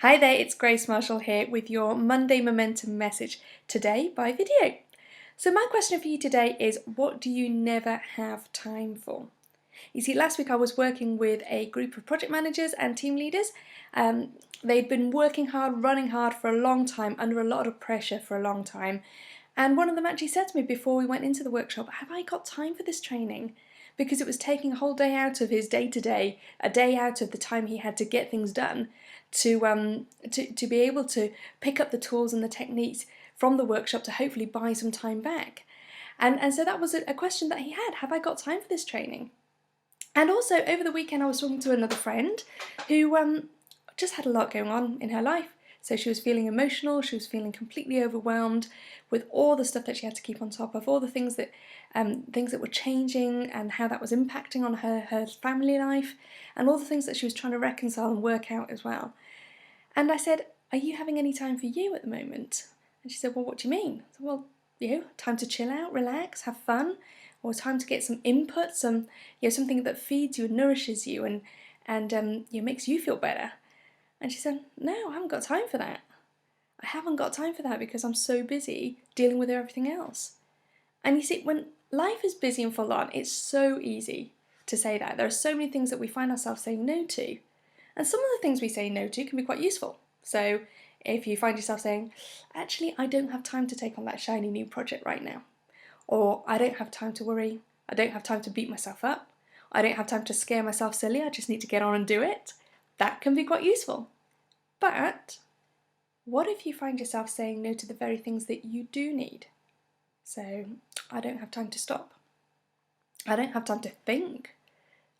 Hi there, it's Grace Marshall here with your Monday Momentum message, today by video. So my question for you today is, what do you never have time for? You see, last week I was working with a group of project managers and team leaders. They'd been working hard, running hard for a long time, under a lot of pressure for a long time. And one of them actually said to me before we went into the workshop, have I got time for this training? Because it was taking a whole day out of his day-to-day, a day out of the time he had to get things done, to be able to pick up the tools and the techniques from the workshop to hopefully buy some time back. And so that was a question that he had, have I got time for this training? And also over the weekend I was talking to another friend who just had a lot going on in her life. So she was feeling emotional, she was feeling completely overwhelmed with all the stuff that she had to keep on top of, all the things that were changing and how that was impacting on her family life, and all the things that she was trying to reconcile and work out as well. And I said, are you having any time for you at the moment? And she said, well, what do you mean? I said, well, time to chill out, relax, have fun, or time to get some input, something that feeds you and nourishes you and makes you feel better. And she said, no, I haven't got time for that. I haven't got time for that because I'm so busy dealing with everything else. And you see, when life is busy and full on, it's so easy to say that. There are so many things that we find ourselves saying no to. And some of the things we say no to can be quite useful. So if you find yourself saying, actually, I don't have time to take on that shiny new project right now. Or I don't have time to worry. I don't have time to beat myself up. I don't have time to scare myself silly. I just need to get on and do it. That can be quite useful. But what if you find yourself saying no to the very things that you do need? So I don't have time to stop. I don't have time to think.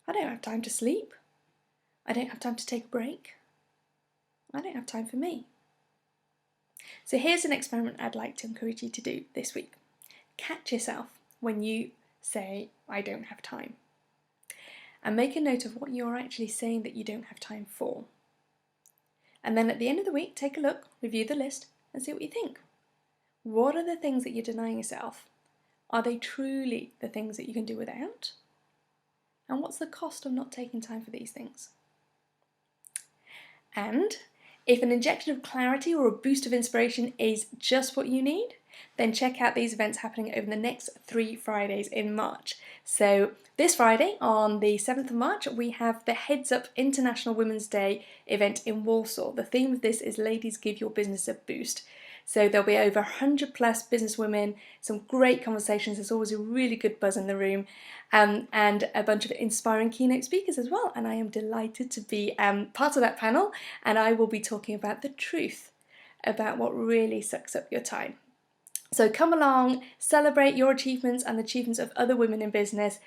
I don't have time to sleep. I don't have time to take a break. I don't have time for me. So here's an experiment I'd like to encourage you to do this week. Catch yourself when you say, I don't have time. And make a note of what you're actually saying that you don't have time for. And then at the end of the week, take a look, review the list, and see what you think. What are the things that you're denying yourself? Are they truly the things that you can do without? And what's the cost of not taking time for these things? And if an injection of clarity or a boost of inspiration is just what you need, then check out these events happening over the next 3 Fridays in March. So this Friday, on the 7th of March, we have the Headzup International Women's Day event in Warsaw. The theme of this is Ladies Give Your Business a Boost. So there'll be over 100 plus businesswomen, some great conversations, there's always a really good buzz in the room, and a bunch of inspiring keynote speakers as well. And I am delighted to be part of that panel, and I will be talking about the truth about what really sucks up your time. So come along, celebrate your achievements and the achievements of other women in business,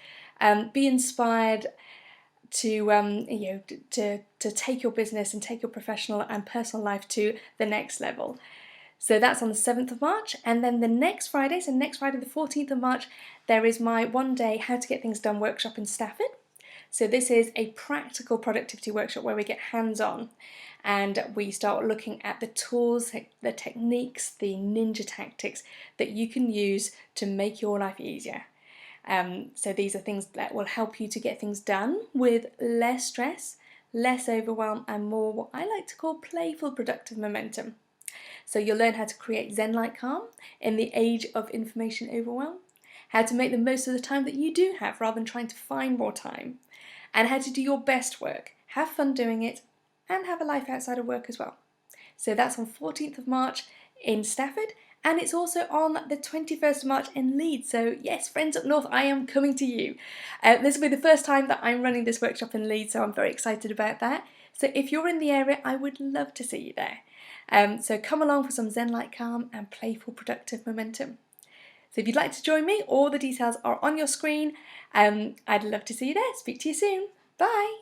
be inspired to take your business and take your professional and personal life to the next level. So that's on the 7th of March, and then the next Friday, so next Friday the 14th of March, there is my one-day How to Get Things Done workshop in Stafford. So this is a practical productivity workshop where we get hands-on and we start looking at the tools, the techniques, the ninja tactics that you can use to make your life easier. So these are things that will help you to get things done with less stress, less overwhelm, and more what I like to call playful productive momentum. So you'll learn how to create Zen-like calm in the age of information overwhelm, how to make the most of the time that you do have rather than trying to find more time, and how to do your best work, have fun doing it, and have a life outside of work as well. So that's on 14th of March in Stafford, and it's also on the 21st of March in Leeds. So yes, friends up north, I am coming to you. This will be the first time that I'm running this workshop in Leeds, so I'm very excited about that. So if you're in the area, I would love to see you there. So come along for some Zen-like calm and playful productive momentum. So if you'd like to join me, all the details are on your screen. I'd love to see you there. Speak to you soon. Bye.